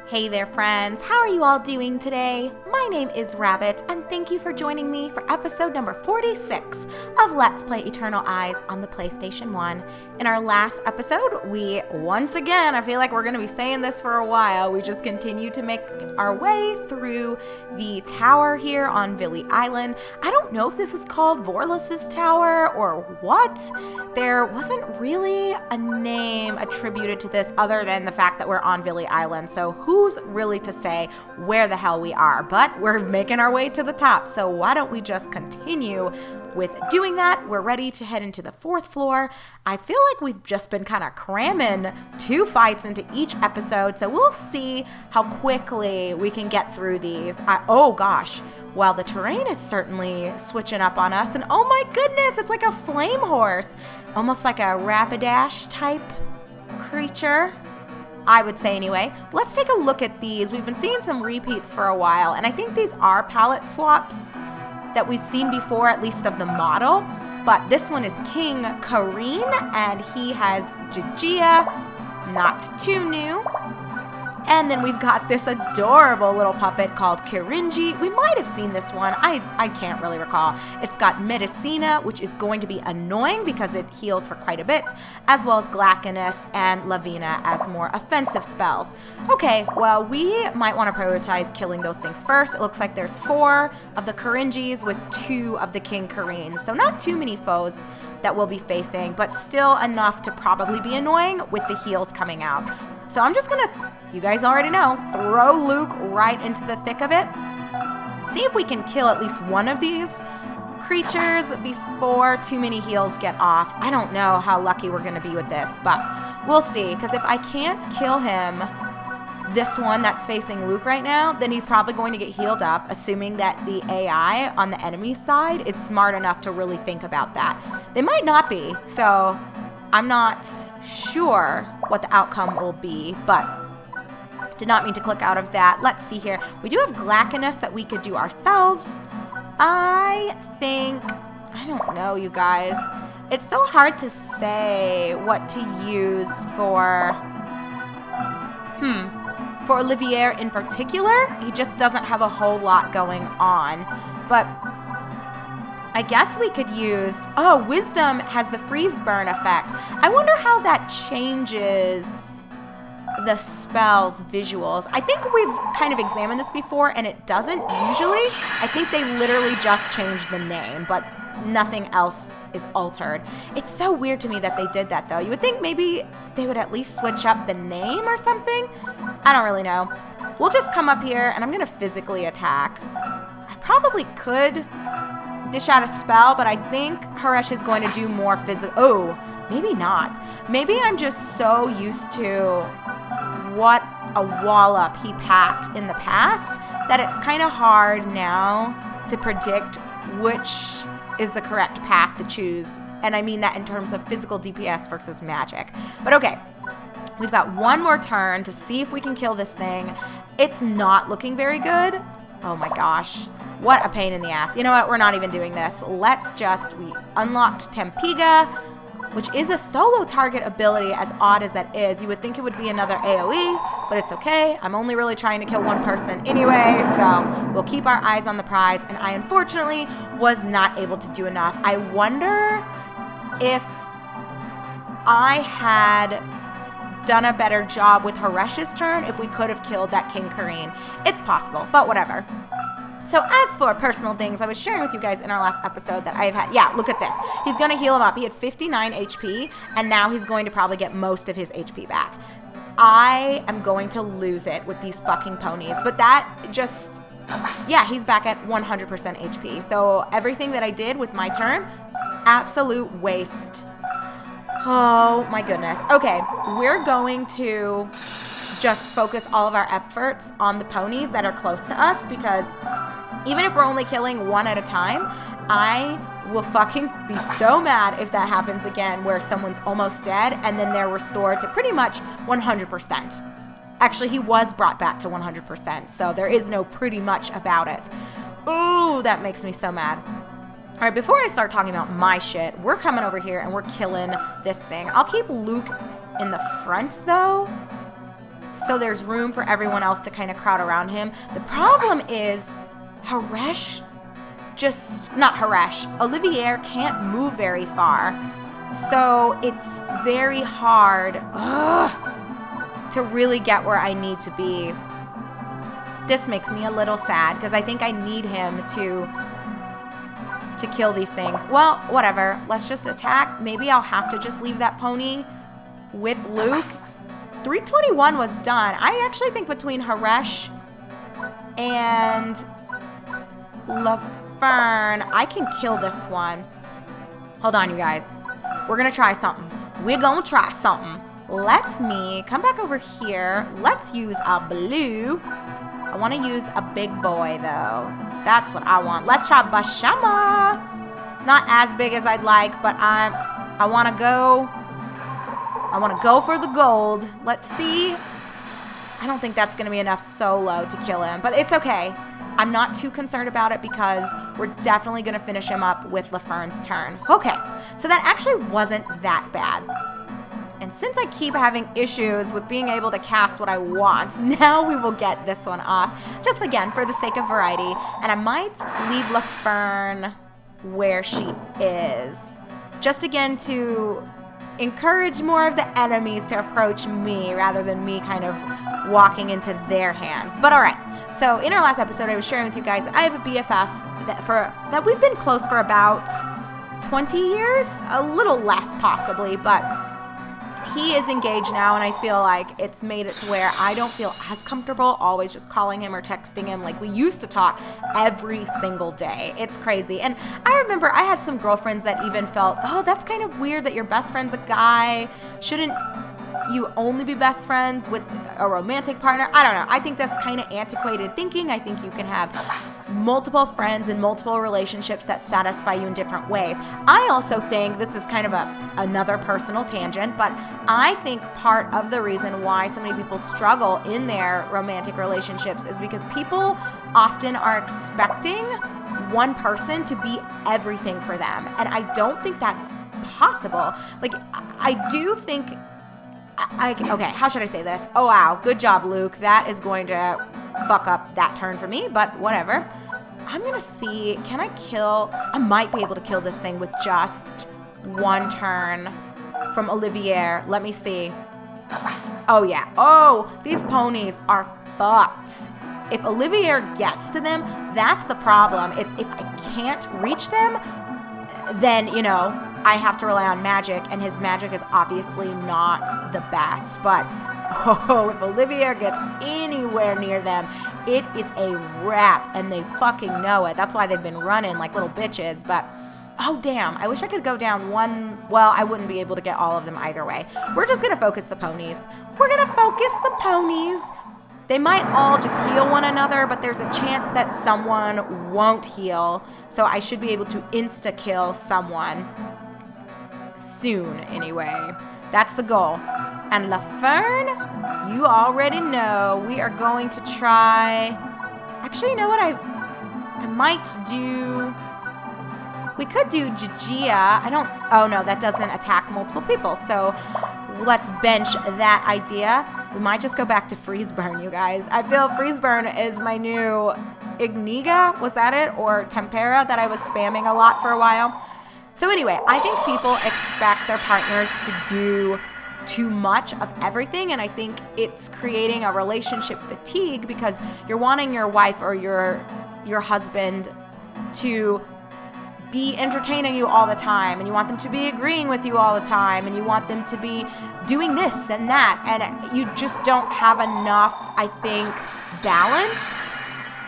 Hey there, friends. How are you all doing today? My name is Rabbit, and thank you for joining me for episode number 46 of Let's Play Eternal Eyes on the PlayStation 1. In our last episode, we once again, I feel like we're going to be saying this for a while, we just continue to make our way through the tower here on Villy Island. I don't know if this is called Vorlus's Tower or what. There wasn't really a name attributed to this other than the fact that we're on Villy Island, so who's really to say where the hell we are? But we're making our way to the top, so why don't we just continue with doing that? We're ready to head into the 4th floor. I feel like we've just been kind of cramming 2 fights into each episode, so we'll see how quickly we can get through these. Oh gosh, well, the terrain is certainly switching up on us, and oh my goodness, it's like a flame horse, almost like a Rapidash type creature, I would say anyway. Let's take a look at these. We've been seeing some repeats for a while, and I think these are palette swaps that we've seen before, at least of the model. But this one is King Kareen, and he has Jijia, not too new. And then we've got this adorable little puppet called Kirinji. We might have seen this one. I can't really recall. It's got Medicina, which is going to be annoying because it heals for quite a bit, as well as Glackinus and Lavina as more offensive spells. Okay, well, we might want to prioritize killing those things first. It looks like there's 4 of the Kirinjis with 2 of the King Kareens. So not too many foes that we'll be facing, but still enough to probably be annoying with the heals coming out. So I'm just gonna, you guys already know, throw Luke right into the thick of it. See if we can kill at least one of these creatures before too many heals get off. I don't know how lucky we're gonna be with this, but we'll see. Because if I can't kill him, this one that's facing Luke right now, then he's probably going to get healed up, assuming that the AI on the enemy side is smart enough to really think about that. They might not be, so I'm not sure what the outcome will be, but did not mean to click out of that. Let's see here. We do have Glackinus that we could do ourselves. I think, I don't know, you guys. It's so hard to say what to use for Olivier in particular. He just doesn't have a whole lot going on, but I guess we could use, Wisdom has the freeze burn effect. I wonder how that changes the spell's visuals. I think we've kind of examined this before, and it doesn't usually. I think they literally just changed the name, but nothing else is altered. It's so weird to me that they did that, though. You would think maybe they would at least switch up the name or something. I don't really know. We'll just come up here, and I'm going to physically attack. I probably could dish out a spell, but I think Haresh is going to do more physical. Oh, maybe not. Maybe I'm just so used to what a wallop he packed in the past that it's kind of hard now to predict which is the correct path to choose. And I mean that in terms of physical DPS versus magic. But okay, we've got one more turn to see if we can kill this thing. It's not looking very good. Oh my gosh. What a pain in the ass. You know what? We're not even doing this. We unlocked Tempiga, which is a solo target ability, as odd as that is. You would think it would be another AoE, but it's okay. I'm only really trying to kill one person anyway, so we'll keep our eyes on the prize, and I unfortunately was not able to do enough. I wonder if I had done a better job with Haresh's turn, if we could have killed that King Kareen. It's possible, but whatever. So as for personal things, I was sharing with you guys in our last episode that I've had, look at this. He's going to heal him up. He had 59 HP, and now he's going to probably get most of his HP back. I am going to lose it with these fucking ponies, but that just, he's back at 100% HP. So everything that I did with my turn, absolute waste. Oh my goodness. Okay, we're going to just focus all of our efforts on the ponies that are close to us, because even if we're only killing one at a time, I will fucking be so mad if that happens again, where someone's almost dead and then they're restored to pretty much 100%. Actually, he was brought back to 100%, so there is no pretty much about it. Ooh, that makes me so mad. All right, before I start talking about my shit, we're coming over here and we're killing this thing. I'll keep Luke in the front, though. so there's room for everyone else to kind of crowd around him. The problem is Olivier can't move very far. So it's very hard to really get where I need to be. This makes me a little sad because I think I need him to kill these things. Well, whatever. Let's just attack. Maybe I'll have to just leave that pony with Luke. 321 was done. I actually think between Haresh and Lafern, I can kill this one. Hold on, you guys. We're going to try something. Let me come back over here. Let's use a blue. I want to use a big boy, though. That's what I want. Let's try Bashama. Not as big as I'd like, but I want to go for the gold. Let's see. I don't think that's going to be enough solo to kill him, but it's okay. I'm not too concerned about it because we're definitely going to finish him up with Lafern's turn. Okay, so that actually wasn't that bad. And since I keep having issues with being able to cast what I want, now we will get this one off. Just again, for the sake of variety. And I might leave Lafern where she is. Just again to encourage more of the enemies to approach me rather than me kind of walking into their hands. But all right. So in our last episode, I was sharing with you guys that I have a BFF that we've been close for about 20 years, a little less possibly, but he is engaged now, and I feel like it's made it to where I don't feel as comfortable always just calling him or texting him like we used to talk every single day. It's crazy. And I remember I had some girlfriends that even felt, oh, that's kind of weird that your best friend's a guy. Shouldn't you only be best friends with a romantic partner? I don't know. I think that's kind of antiquated thinking. I think you can have multiple friends and multiple relationships that satisfy you in different ways. I also think, this is kind of another personal tangent, but I think part of the reason why so many people struggle in their romantic relationships is because people often are expecting one person to be everything for them. And I don't think that's possible. Like, I do think... okay, how should I say this? Oh, wow. Good job, Luke. That is going to fuck up that turn for me, but whatever. I'm going to see, can I kill... I might be able to kill this thing with just one turn from Olivier. Let me see. Oh, yeah. Oh, these ponies are fucked. If Olivier gets to them, that's the problem. It's if I can't reach them, then, you know, I have to rely on magic, and his magic is obviously not the best. But, oh, if Olivier gets anywhere near them, it is a wrap, and they fucking know it. That's why they've been running like little bitches. But, oh, damn, I wish I could go down one. Well, I wouldn't be able to get all of them either way. We're just going to focus the ponies. They might all just heal one another, but there's a chance that someone won't heal. So I should be able to insta-kill someone. Soon, anyway. That's the goal. And Lafern, you already know we are going to try... Actually, you know what? I might do... We could do Jijia. Oh, no, that doesn't attack multiple people. So let's bench that idea. We might just go back to Freeze Burn, you guys. I feel Freeze Burn is my new Igniga. Was that it? Or Tempera that I was spamming a lot for a while. So anyway, I think people expect their partners to do too much of everything, and I think it's creating a relationship fatigue because you're wanting your wife or your husband to be entertaining you all the time, and you want them to be agreeing with you all the time, and you want them to be doing this and that, and you just don't have enough, I think, balance.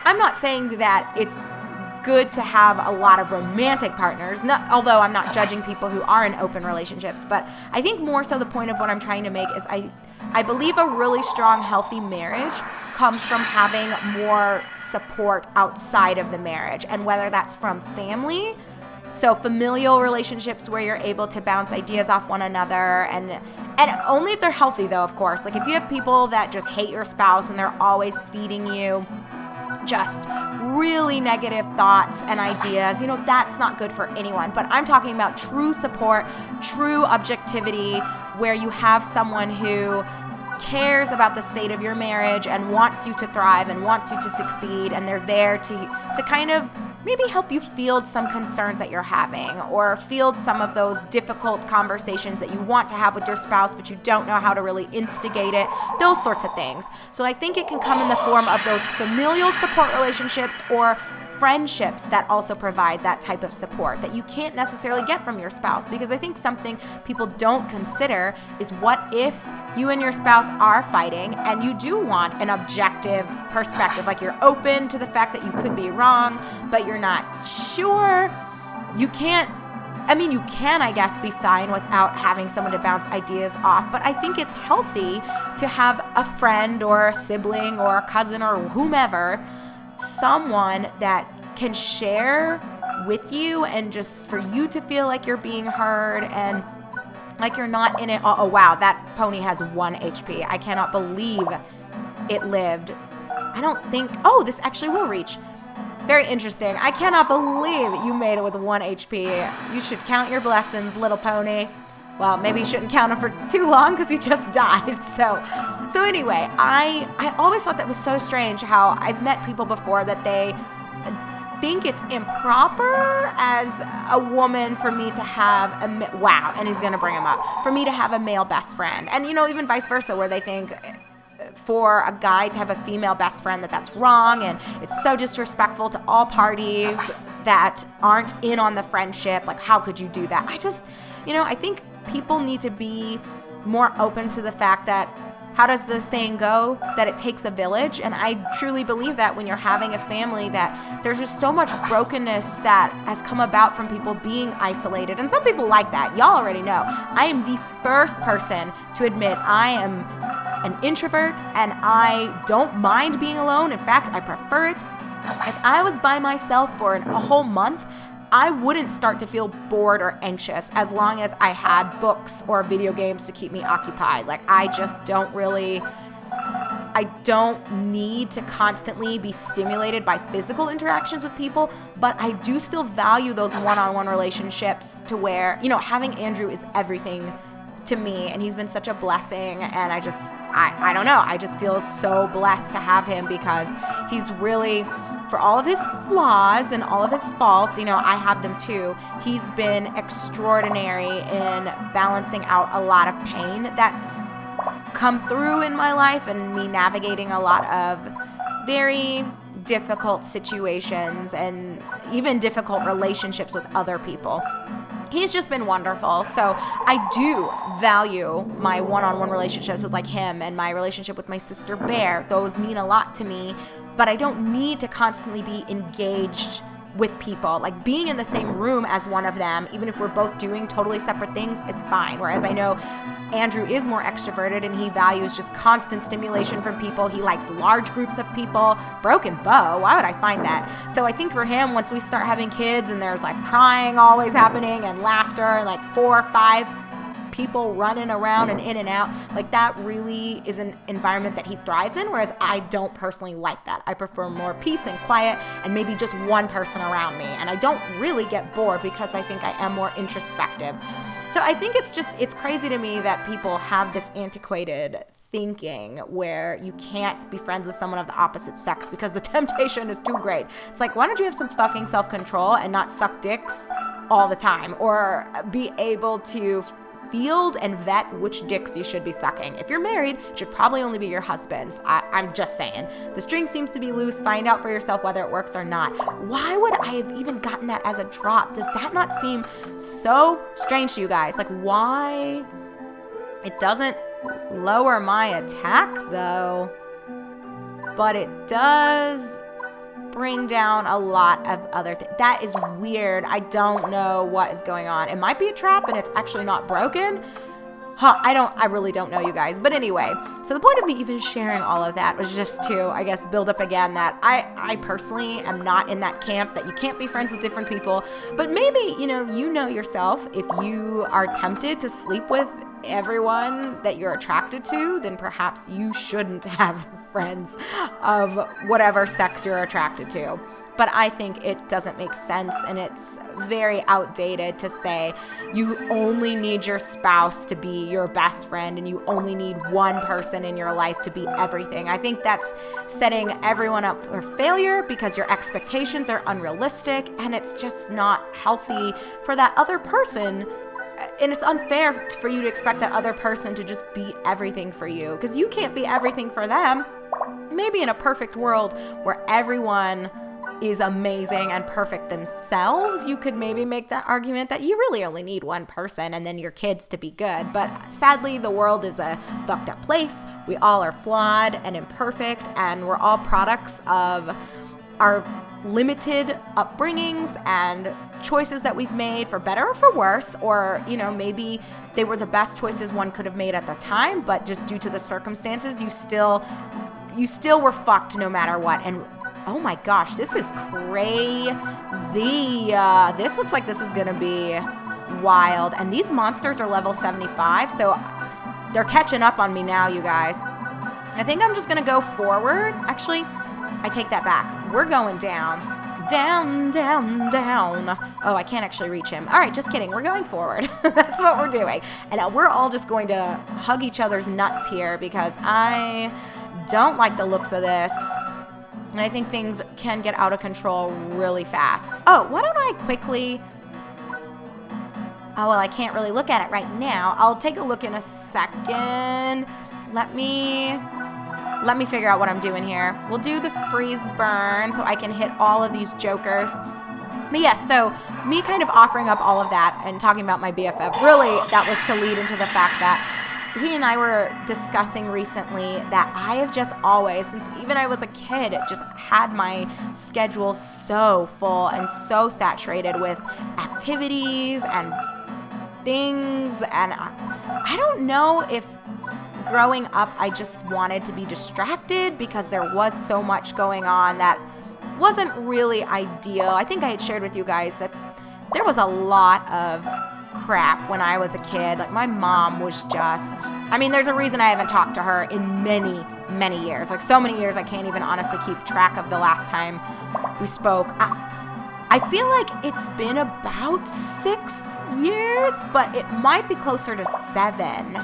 I'm not saying that it's good to have a lot of romantic partners, although I'm not judging people who are in open relationships, but I think more so the point of what I'm trying to make is I believe a really strong, healthy marriage comes from having more support outside of the marriage, and whether that's from family, so familial relationships where you're able to bounce ideas off one another, and only if they're healthy, though, of course. Like, if you have people that just hate your spouse and they're always feeding you just really negative thoughts and ideas, you know, that's not good for anyone. But I'm talking about true support, true objectivity, where you have someone who cares about the state of your marriage and wants you to thrive and wants you to succeed, and they're there to kind of maybe help you field some concerns that you're having, or field some of those difficult conversations that you want to have with your spouse but you don't know how to really instigate it, those sorts of things. So I think it can come in the form of those familial support relationships or friendships that also provide that type of support that you can't necessarily get from your spouse. Because I think something people don't consider is, what if you and your spouse are fighting and you do want an objective perspective, like you're open to the fact that you could be wrong, but you're not sure. You can, I guess, be fine without having someone to bounce ideas off, but I think it's healthy to have a friend or a sibling or a cousin or whomever, someone that can share with you and just for you to feel like you're being heard and like you're not in it. Oh wow, that pony has 1 HP. I cannot believe it lived. I don't think, this actually will reach. Very interesting. I cannot believe you made it with 1 HP. You should count your blessings, little pony. Well, maybe you shouldn't count them for too long because he just died. So anyway, I always thought that was so strange how I've met people before that they think it's improper as a woman for me to have and he's going to bring him up, for me to have a male best friend. And, even vice versa, where they think for a guy to have a female best friend that's wrong and it's so disrespectful to all parties that aren't in on the friendship. Like, how could you do that? I think people need to be more open to the fact that, how does the saying go, that it takes a village? And I truly believe that when you're having a family, that there's just so much brokenness that has come about from people being isolated. And some people like that. Y'all already know. I am the first person to admit I am an introvert and I don't mind being alone. In fact, I prefer it. If I was by myself for a whole month, I wouldn't start to feel bored or anxious as long as I had books or video games to keep me occupied. Like, I just don't need to constantly be stimulated by physical interactions with people, but I do still value those one-on-one relationships to where, having Andrew is everything to me, and he's been such a blessing, and I don't know, I just feel so blessed to have him because he's really, for all of his flaws and all of his faults, I have them too. He's been extraordinary in balancing out a lot of pain that's come through in my life and me navigating a lot of very difficult situations and even difficult relationships with other people. He's just been wonderful. So I do value my one-on-one relationships with him and my relationship with my sister Bear. Those mean a lot to me, but I don't need to constantly be engaged with people. Like, being in the same room as one of them, even if we're both doing totally separate things, is fine. Whereas I know Andrew is more extroverted and he values just constant stimulation from people. He likes large groups of people. Broken bow, why would I find that? So I think for him, once we start having kids and there's crying always happening and laughter and 4 or 5 people running around and in and out, that really is an environment that he thrives in, whereas I don't personally like that. I prefer more peace and quiet and maybe just one person around me, and I don't really get bored because I think I am more introspective. So I think it's crazy to me that people have this antiquated thinking where you can't be friends with someone of the opposite sex because the temptation is too great. It's why don't you have some fucking self-control and not suck dicks all the time, or be able to field and vet which dicks you should be sucking. If you're married, it should probably only be your husband's. I'm just saying. The string seems to be loose. Find out for yourself whether it works or not. Why would I have even gotten that as a drop? Does that not seem so strange to you guys? Why? It doesn't lower my attack though, but it does bring down a lot of other things. That is weird. I don't know what is going on. It might be a trap and it's actually not broken. I really don't know, you guys. But anyway, so the point of me even sharing all of that was just to, I guess, build up again that I personally am not in that camp that you can't be friends with different people. But maybe, you know yourself, if you are tempted to sleep with everyone that you're attracted to, then perhaps you shouldn't have friends of whatever sex you're attracted to. but I think it doesn't make sense, and it's very outdated to say you only need your spouse to be your best friend and you only need one person in your life to be everything. I think that's setting everyone up for failure because your expectations are unrealistic, and it's just not healthy for that other person. And it's unfair for you to expect that other person to just be everything for you, because you can't be everything for them. Maybe in a perfect world where everyone is amazing and perfect themselves, you could maybe make that argument that you really only need one person and then your kids to be good. But sadly, the world is a fucked up place. We all are flawed and imperfect, and we're all products of our limited upbringings and choices that we've made for better or for worse, or, you know, maybe they were the best choices one could have made at the time, but just due to the circumstances, you still were fucked no matter what. And oh my gosh, this is crazy. This looks like this is gonna be wild. And these monsters are level 75, so they're catching up on me now, you guys. I think I'm just gonna go forward. Actually, I take that back. We're going down. Down, down, down. Oh, I can't actually reach him. All right, just kidding. We're going forward. That's what we're doing. And we're all just going to hug each other's nuts here because I don't like the looks of this. And I think things can get out of control really fast. Oh, why don't I quickly... Oh, well, I can't really look at it right now. I'll take a look in a second. Let me figure out what I'm doing here. We'll do the freeze burn so I can hit all of these jokers. But yes, so me kind of offering up all of that and talking about my BFF, really that was to lead into the fact that he and I were discussing recently that I have just always, since even I was a kid, just had my schedule so full and so saturated with activities and things. And I don't know if growing up I just wanted to be distracted because there was so much going on that wasn't really ideal. I think I had shared with you guys that there was a lot of crap when I was a kid. Like, my mom was just, I mean, there's a reason I haven't talked to her in many, many years. Like, so many years I can't even honestly keep track of the last time we spoke. I feel like it's been about 6 years, but it might be closer to 7.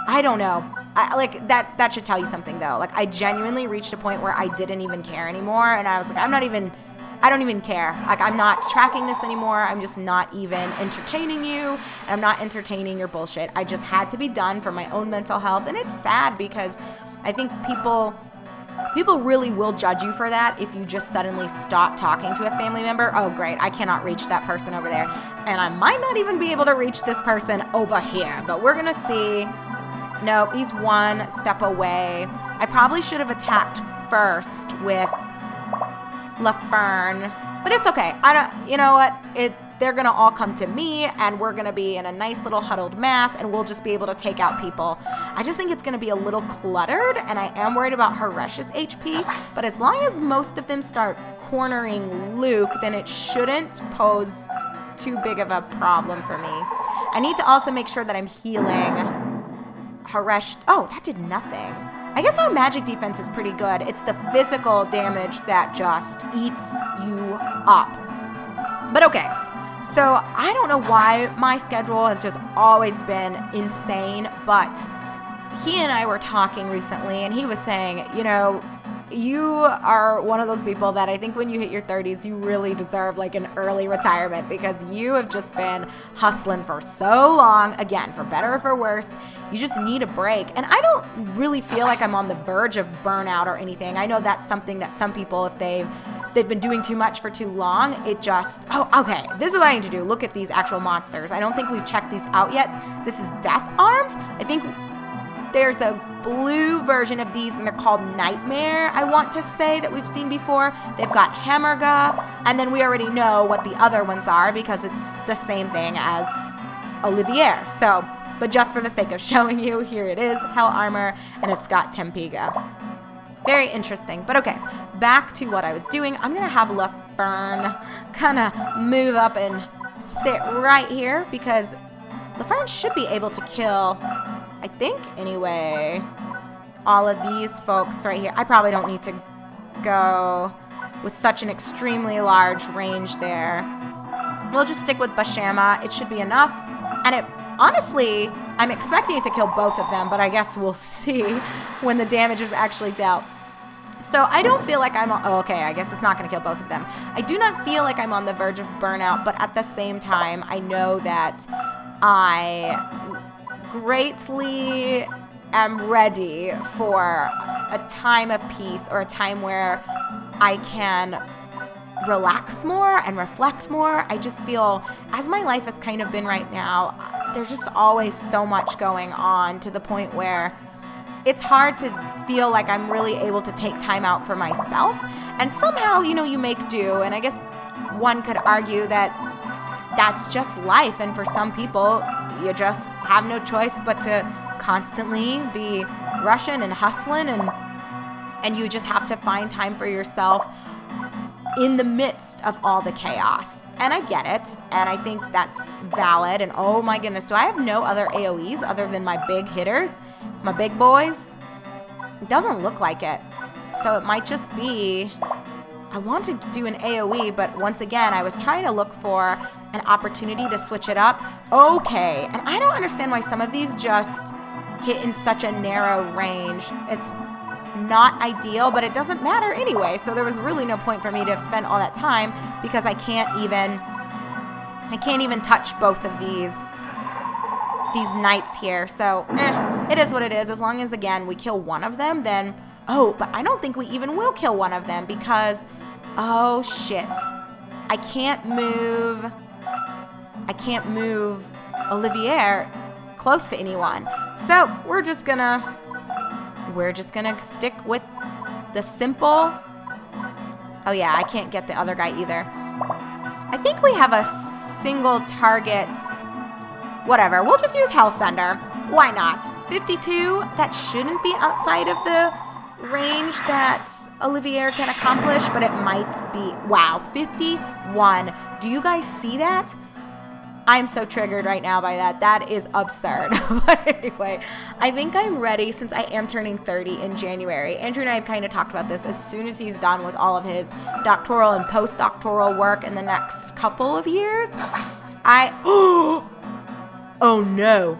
I don't know. Like, that should tell you something, though. Like, I genuinely reached a point where I didn't even care anymore, and I was like, I don't even care. Like, I'm not tracking this anymore. I'm just not even entertaining you, and I'm not entertaining your bullshit. I just had to be done for my own mental health, and it's sad because I think people really will judge you for that if you just suddenly stop talking to a family member. Oh, great, I cannot reach that person over there, and I might not even be able to reach this person over here, but we're gonna see. Nope, he's one step away. I probably should have attacked first with LaFern, but it's okay. You know what? They're gonna all come to me, and we're gonna be in a nice little huddled mass, and we'll just be able to take out people. I just think it's gonna be a little cluttered, and I am worried about Haresh's HP, but as long as most of them start cornering Luke, then it shouldn't pose too big of a problem for me. I need to also make sure that I'm healing Haresh. Oh, that did nothing. I guess our magic defense is pretty good. It's the physical damage that just eats you up. But okay, so I don't know why my schedule has just always been insane, but he and I were talking recently, and he was saying, you know, you are one of those people that I think when you hit your 30s, you really deserve like an early retirement because you have just been hustling for so long, again, for better or for worse. You just need a break. And I don't really feel like I'm on the verge of burnout or anything. I know that's something that some people, if they've been doing too much for too long, it just, oh, okay, this is what I need to do. Look at these actual monsters. I don't think we've checked these out yet. This is Death Arms. I think there's a blue version of these, and they're called Nightmare, I want to say, that we've seen before. They've got Hammerga, and then we already know what the other ones are because it's the same thing as Olivier. So, but just for the sake of showing you, here it is, Hell Armor, and it's got Tempiga. Very interesting. But okay, back to what I was doing. I'm going to have LaFern kind of move up and sit right here because LaFern should be able to kill, I think, anyway, all of these folks right here. I probably don't need to go with such an extremely large range there. We'll just stick with Bashama. It should be enough. And it honestly, I'm expecting it to kill both of them, but I guess we'll see when the damage is actually dealt. So I don't feel like I'm, okay, I guess it's not going to kill both of them. I do not feel like I'm on the verge of burnout, but at the same time, I know that I greatly am ready for a time of peace, or a time where I can relax more and reflect more. I just feel, as my life has kind of been right now, there's just always so much going on, to the point where it's hard to feel like I'm really able to take time out for myself. And somehow, you make do. And I guess one could argue that that's just life. And for some people, you just have no choice but to constantly be rushing and hustling, and you just have to find time for yourself in the midst of all the chaos. And I get it, and I think that's valid. And oh my goodness, do I have no other AoEs other than my big hitters, my big boys? It doesn't look like it. So it might just be, I want to do an AoE, but once again, I was trying to look for an opportunity to switch it up. Okay, and I don't understand why some of these just hit in such a narrow range. It's not ideal, but it doesn't matter anyway. So there was really no point for me to have spent all that time, because I can't even touch both of these knights here. So it is what it is. As long as, again, we kill one of them, then but I don't think we even will kill one of them, because oh shit, I can't move Olivier close to anyone. So we're just gonna stick with the simple. Oh yeah, I can't get the other guy either. I think we have a single target. Whatever, we'll just use Hellsender. Why not? 52, that shouldn't be outside of the range that Olivier can accomplish, but it might be. Wow, 51. Do you guys see that? I'm so triggered right now by that. That is absurd. But anyway, I think I'm ready, since I am turning 30 in January. Andrew and I have kind of talked about this. As soon as he's done with all of his doctoral and postdoctoral work in the next couple of years, oh no.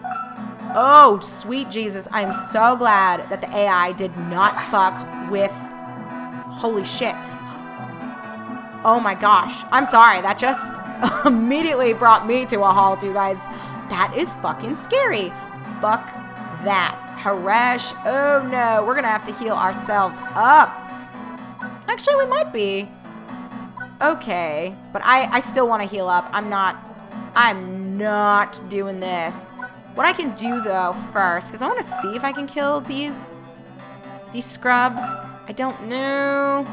Oh, sweet Jesus. I'm so glad that the AI did not fuck with, holy shit. Oh my gosh. I'm sorry. That just immediately brought me to a halt, you guys. That is fucking scary. Fuck that. Haresh. Oh no. We're gonna have to heal ourselves up. Actually, we might be. Okay. But I still want to heal up. I'm not doing this. What I can do, though, first, because I want to see if I can kill these scrubs. I don't know.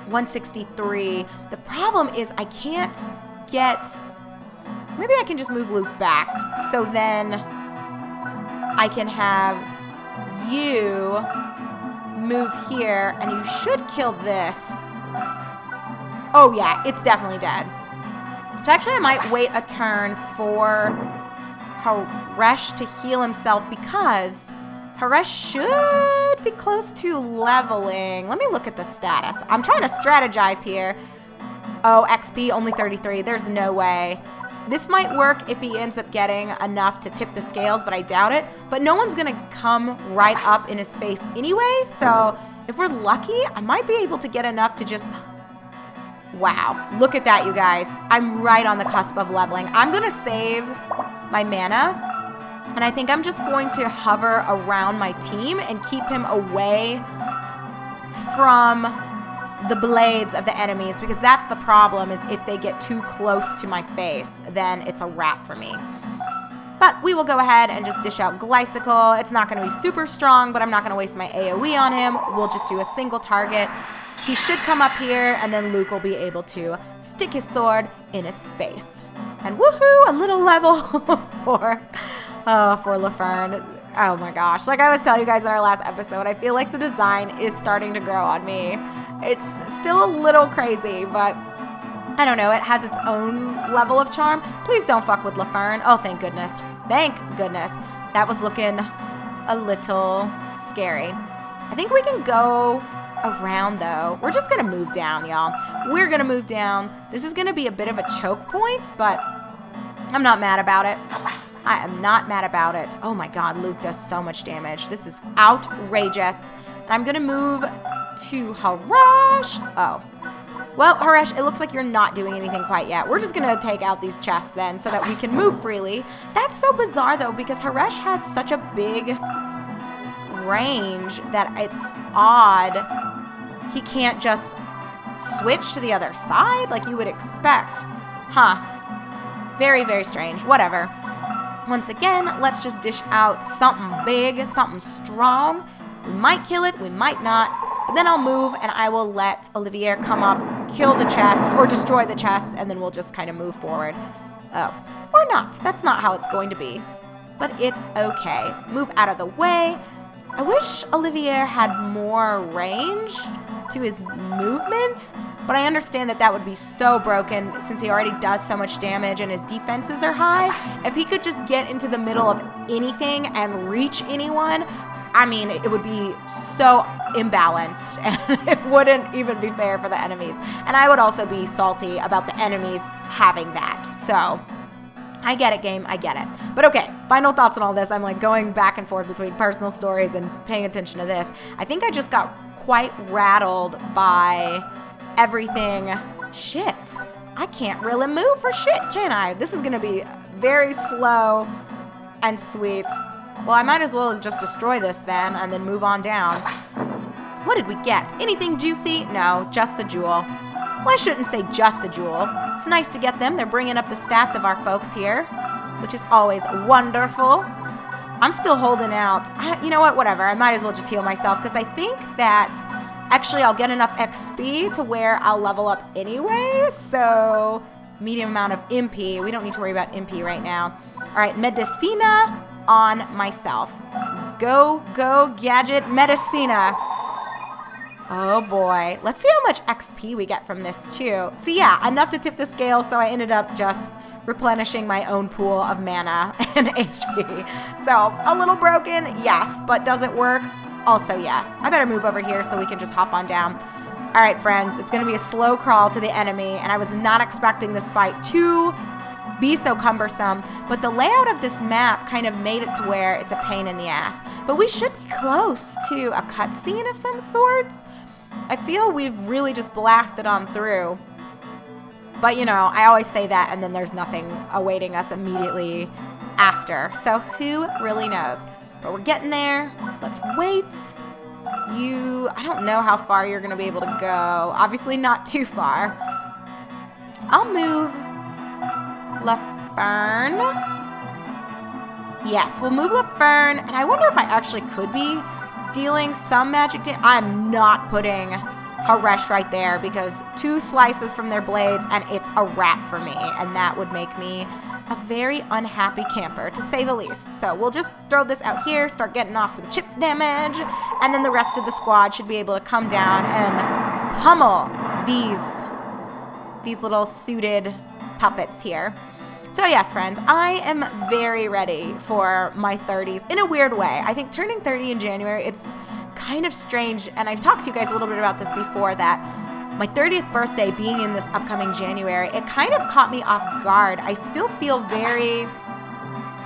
163. The problem is I can't get... Maybe I can just move Luke back. So then I can have you move here, and you should kill this. Oh, yeah. It's definitely dead. So actually, I might wait a turn for Haresh to heal himself, because Haresh should be close to leveling. Let me look at the status. I'm trying to strategize here. Oh, XP only 33. There's no way. This might work if he ends up getting enough to tip the scales, but I doubt it. But no one's going to come right up in his face anyway. So if we're lucky, I might be able to get enough to just... Wow. Look at that, you guys. I'm right on the cusp of leveling. I'm going to save my mana. And I think I'm just going to hover around my team and keep him away from the blades of the enemies, because that's the problem, is if they get too close to my face, then it's a wrap for me. But we will go ahead and just dish out Glycical. It's not going to be super strong, but I'm not going to waste my AoE on him. We'll just do a single target. He should come up here, and then Luke will be able to stick his sword in his face. And woohoo, a little level for Laferne. Oh my gosh. Like I was telling you guys in our last episode, I feel like the design is starting to grow on me. It's still a little crazy, but I don't know. It has its own level of charm. Please don't fuck with Laferne. Oh, thank goodness. Thank goodness. That was looking a little scary. I think we can go around, though. We're just going to move down, y'all. We're going to move down. This is going to be a bit of a choke point, but I'm not mad about it. I am not mad about it. Oh my god, Luke does so much damage. This is outrageous. And I'm going to move to Harash. Oh. Well, Harash, it looks like you're not doing anything quite yet. We're just going to take out these chests then so that we can move freely. That's so bizarre, though, because Harash has such a big range that it's odd he can't just switch to the other side like you would expect. Huh. Very, very strange. Whatever. Once again, let's just dish out something big, something strong. We might kill it, we might not. But then I'll move and I will let Olivier come up, kill the chest, or destroy the chest, and then we'll just kind of move forward. Oh, or not. That's not how it's going to be. But it's okay. Move out of the way. I wish Olivier had more range to his movement, but I understand that that would be so broken since he already does so much damage and his defenses are high. If he could just get into the middle of anything and reach anyone, I mean, it would be so imbalanced and it wouldn't even be fair for the enemies. And I would also be salty about the enemies having that. So I get it, game. I get it. But okay, final thoughts on all this. I'm like going back and forth between personal stories and paying attention to this. I think I just got quite rattled by everything. Shit. I can't really move for shit, can I? This is going to be very slow and sweet. Well, I might as well just destroy this then and then move on down. What did we get? Anything juicy? No, just a jewel. Well, I shouldn't say just a jewel. It's nice to get them. They're bringing up the stats of our folks here, which is always wonderful. I'm still holding out. You know what? Whatever. I might as well just heal myself because I think that actually I'll get enough XP to where I'll level up anyway. So medium amount of MP. We don't need to worry about MP right now. All right, Medicina on myself. Go, Gadget Medicina. Oh boy. Let's see how much XP we get from this too. So yeah, enough to tip the scale, so I ended up just replenishing my own pool of mana and HP. So a little broken, yes, but does it work? Also yes. I better move over here so we can just hop on down. All right, friends, it's gonna be a slow crawl to the enemy, and I was not expecting this fight to be so cumbersome, but the layout of this map kind of made it to where it's a pain in the ass. But we should be close to a cutscene of some sorts. I feel we've really just blasted on through. But you know, I always say that and then there's nothing awaiting us immediately after. So who really knows? But we're getting there. Let's wait. I don't know how far you're gonna be able to go. Obviously not too far. I'll move LaFern. Yes, we'll move LaFern, and I wonder if I actually could be dealing some magic damage. I'm not putting Haresh right there because 2 slices from their blades and it's a wrap for me, and that would make me a very unhappy camper, to say the least. So we'll just throw this out here, start getting off some chip damage, and then the rest of the squad should be able to come down and pummel these little suited puppets here. So yes, friends, I am very ready for my 30s in a weird way. I think turning 30 in January, it's kind of strange, and I've talked to you guys a little bit about this before, that my 30th birthday being in this upcoming January, it kind of caught me off guard. I still feel very,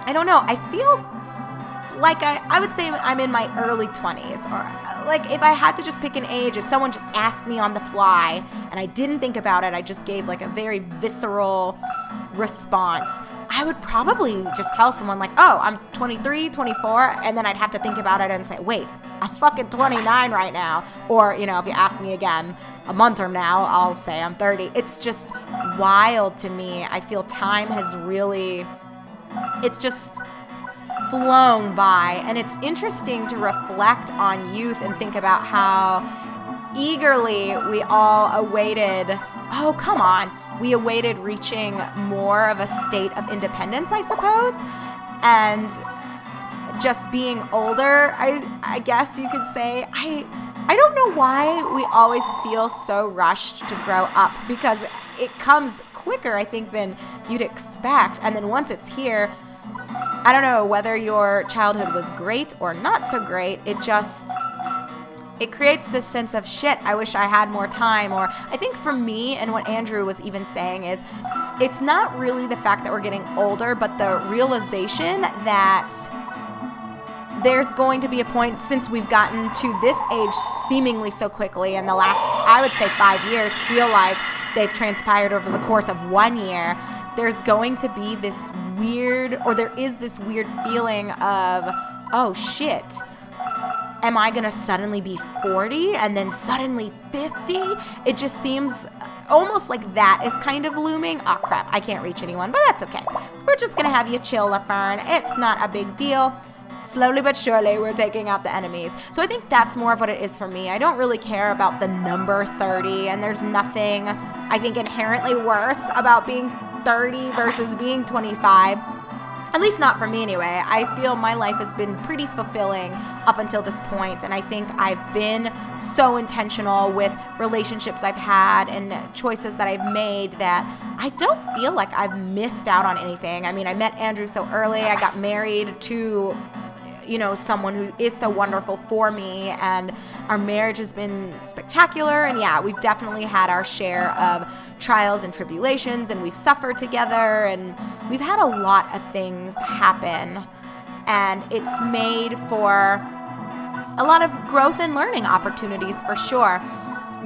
I don't know, I feel like I would say I'm in my early 20s, or like if I had to just pick an age, if someone just asked me on the fly and I didn't think about it, I just gave like a very visceral response, I would probably just tell someone like, oh, I'm 23, 24, and then I'd have to think about it and say, wait, I'm fucking 29 right now. Or, you know, if you ask me again a month from now, I'll say I'm 30. It's just wild to me. I feel time has really, it's just flown by, and it's interesting to reflect on youth and think about how eagerly we all awaited, oh, come on, we awaited reaching more of a state of independence, I suppose, and just being older, I guess you could say. I don't know why we always feel so rushed to grow up, because it comes quicker, I think, than you'd expect, and then once it's here, I don't know whether your childhood was great or not so great, it creates this sense of shit, I wish I had more time. Or I think for me, and what Andrew was even saying is, it's not really the fact that we're getting older, but the realization that there's going to be a point, since we've gotten to this age seemingly so quickly, and the last, I would say 5 years feel like they've transpired over the course of 1 year, there's going to be this weird, or there is this weird feeling of, oh shit, am I going to suddenly be 40 and then suddenly 50? It just seems almost like that is kind of looming. Oh crap, I can't reach anyone, but that's okay. We're just going to have you chill, LaFern. It's not a big deal. Slowly but surely, we're taking out the enemies. So I think that's more of what it is for me. I don't really care about the number 30, and there's nothing, I think, inherently worse about being 30 versus being 25. At least not for me anyway. I feel my life has been pretty fulfilling up until this point, and I think I've been so intentional with relationships I've had and choices that I've made that I don't feel like I've missed out on anything. I mean, I met Andrew so early. I got married to, you know, someone who is so wonderful for me, and our marriage has been spectacular. And yeah, we've definitely had our share of trials and tribulations, and we've suffered together, and we've had a lot of things happen, and it's made for a lot of growth and learning opportunities for sure.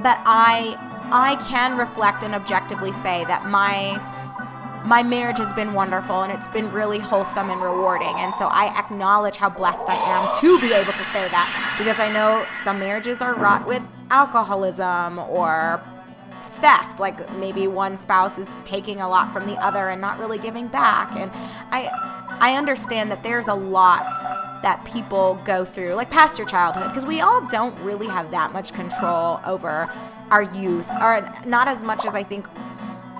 But I can reflect and objectively say that my marriage has been wonderful, and it's been really wholesome and rewarding. And so I acknowledge how blessed I am to be able to say that, because I know some marriages are wrought with alcoholism or theft, like maybe one spouse is taking a lot from the other and not really giving back. And I understand that there's a lot that people go through, like past your childhood, because we all don't really have that much control over our youth, or not as much as I think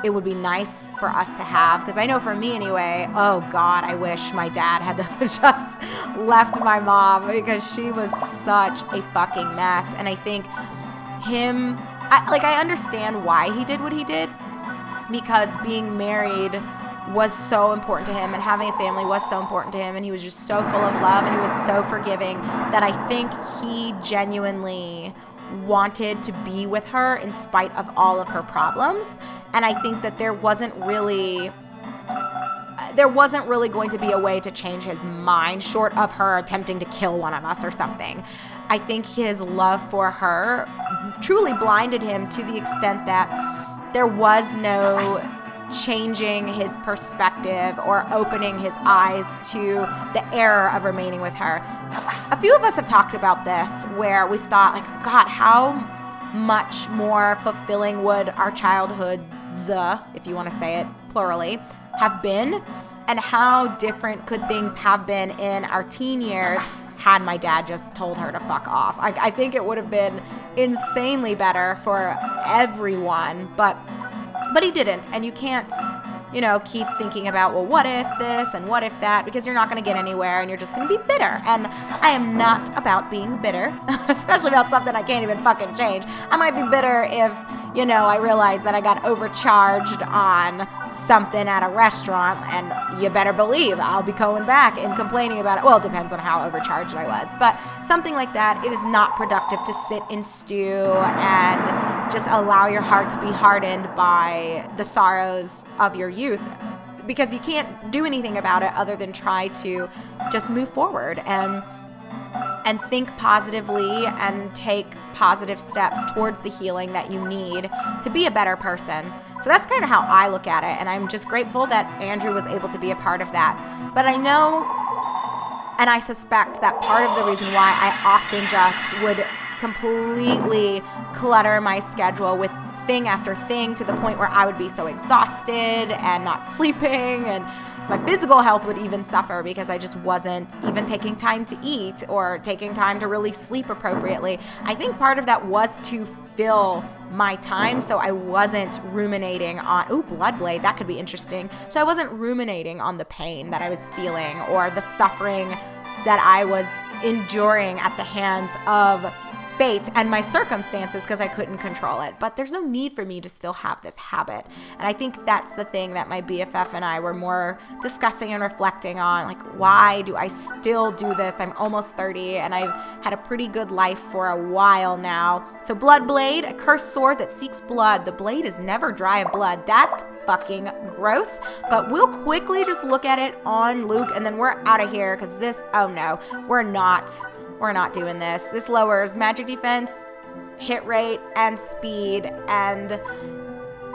it would be nice for us to have. Because I know for me anyway, oh God, I wish my dad had just left my mom, because she was such a fucking mess. And I think I understand why he did what he did, because being married was so important to him, and having a family was so important to him, and he was just so full of love, and he was so forgiving, that I think he genuinely wanted to be with her in spite of all of her problems. And I think that there wasn't really going to be a way to change his mind, short of her attempting to kill one of us or something. I think his love for her truly blinded him to the extent that there was no changing his perspective or opening his eyes to the error of remaining with her. A few of us have talked about this, where we've thought, like, God, how much more fulfilling would our childhoods, if you want to say it plurally, have been, and how different could things have been in our teen years had my dad just told her to fuck off. I think it would have been insanely better for everyone, but he didn't. And you can't, keep thinking about, well, what if this and what if that, because you're not going to get anywhere, and you're just going to be bitter. And I am not about being bitter, especially about something I can't even fucking change. I might be bitter if, I realize that I got overcharged on something at a restaurant, and you better believe I'll be going back and complaining about it. Well, it depends on how overcharged I was, but something like that. It is not productive to sit and stew and just allow your heart to be hardened by the sorrows of your youth, because you can't do anything about it other than try to just move forward and think positively and take positive steps towards the healing that you need to be a better person. So that's kind of how I look at it, and I'm just grateful that Andrew was able to be a part of that. But I know, and I suspect that part of the reason why I often just would completely clutter my schedule with thing after thing, to the point where I would be so exhausted and not sleeping, and my physical health would even suffer because I just wasn't even taking time to eat or taking time to really sleep appropriately. I think part of that was to fill my time, so I wasn't ruminating on, blood blade, that could be interesting. So I wasn't ruminating on the pain that I was feeling or the suffering that I was enduring at the hands of fate and my circumstances because I couldn't control it. But there's no need for me to still have this habit. And I think that's the thing that my BFF and I were more discussing and reflecting on. Like, why do I still do this? I'm almost 30 and I've had a pretty good life for a while now. So Blood Blade, a cursed sword that seeks blood. The blade is never dry of blood. That's fucking gross. But we'll quickly just look at it on Luke and then we're out of here because this, oh no, we're not doing this. This lowers magic defense, hit rate, and speed, and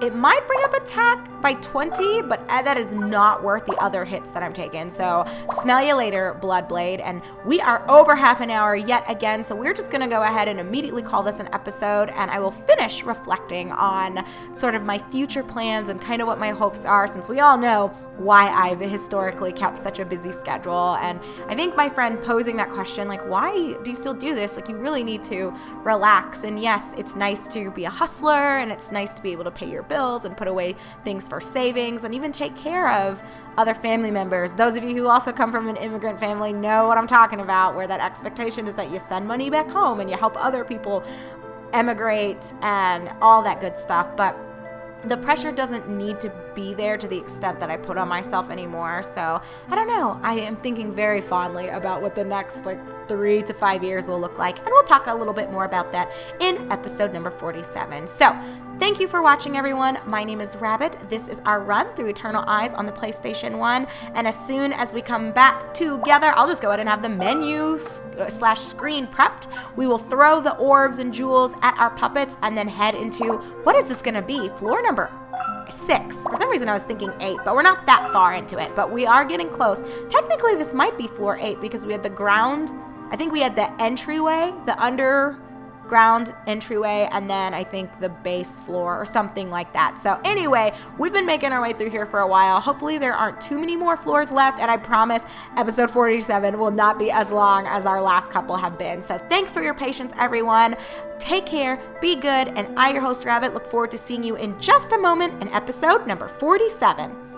it might bring up attack by 20, but that is not worth the other hits that I'm taking. So smell you later, Bloodblade. And we are over half an hour yet again, so we're just going to go ahead and immediately call this an episode, and I will finish reflecting on sort of my future plans and kind of what my hopes are, since we all know why I've historically kept such a busy schedule. And I think my friend posing that question, like, why do you still do this? Like, you really need to relax. And yes, it's nice to be a hustler, and it's nice to be able to pay your bills and put away things for savings and even take care of other family members. Those of you who also come from an immigrant family know what I'm talking about, where that expectation is that you send money back home and you help other people emigrate and all that good stuff. But the pressure doesn't need to be there to the extent that I put on myself anymore. So I don't know. I am thinking very fondly about what the next 3 to 5 years will look like. And we'll talk a little bit more about that in episode number 47. So thank you for watching, everyone. My name is Rabbit. This is our run through Eternal Eyes on the PlayStation 1. And as soon as we come back together, I'll just go ahead and have the menu / screen prepped. We will throw the orbs and jewels at our puppets and then head into, what is this going to be? Floor number 6. For some reason I was thinking 8, but we're not that far into it, but we are getting close. Technically this might be floor 8 because we had the ground, I think we had the entryway, the underground entryway, and then I think the base floor or something like that. So anyway, we've been making our way through here for a while. Hopefully there aren't too many more floors left, and I promise episode 47 will not be as long as our last couple have been. So thanks for your patience, everyone. Take care, be good, and I, your host Rabbit, look forward to seeing you in just a moment in episode number 47.